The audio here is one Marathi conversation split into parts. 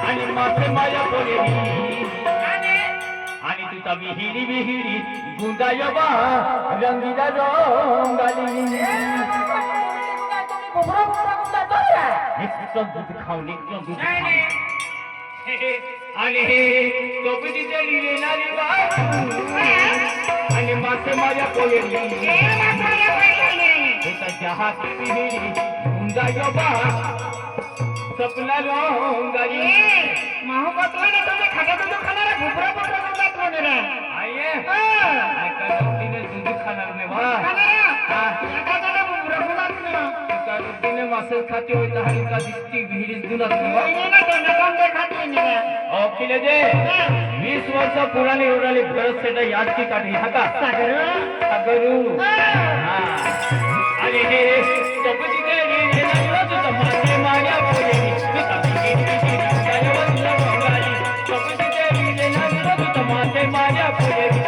आणि मासे माझ्या पोरेली आणि तुझा विहिरी विहिरी गुंजाय बा रंगीला रंगाली दूध खाऊन एकदम दूध आणि कबड्डीच्या लिहिणारी आणि मासे माझ्या पोरेली तुझा जहाची विहिरी गुंजाय बा सपना रंगाली महापात्राने तुम्ही खाना खाणारा घुबरा पोटरा जात म्हणे रे आये कारुतीने दूध खाणार नाही वा एखाद्याला घुबरा बोलात नाही कारुतीने मासे खाते होता आणि का दिसती विहिरीत दुधात नाही वा ना त्यांना काम ते खाते नाही अखिले जे 20 वर्ष पुराने उडाले भरत सेटा याद की काढली हा का सागरू आणि हे कबड्डी खेळली हे तुझं मासे माझ्या पोरेली मासे माझ्या पोरेली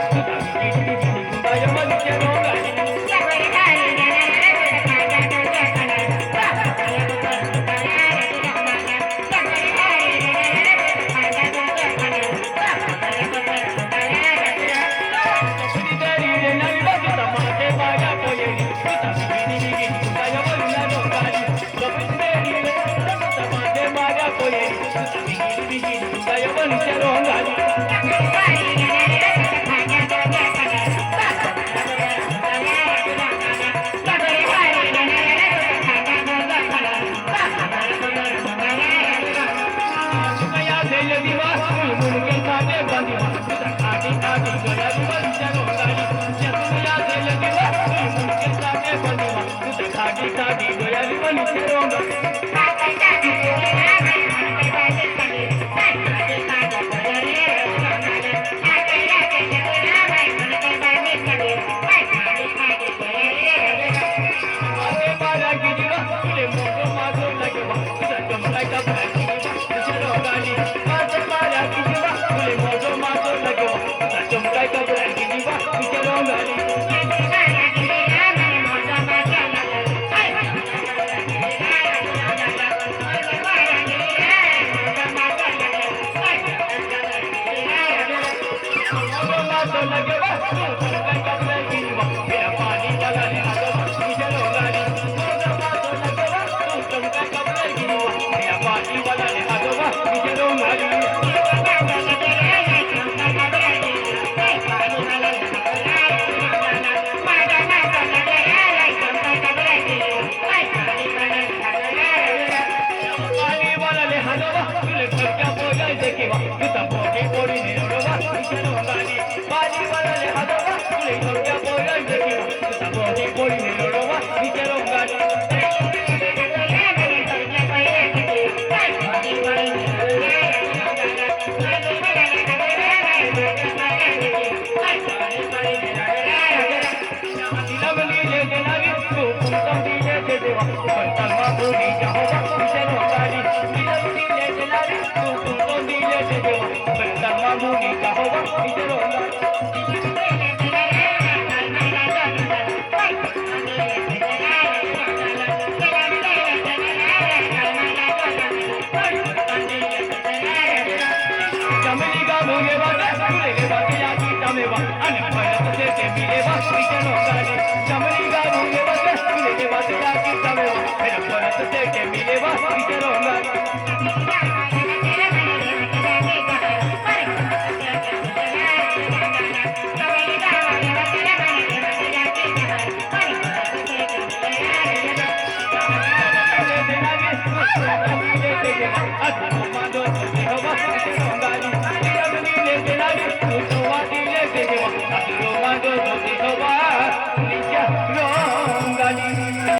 Hadi.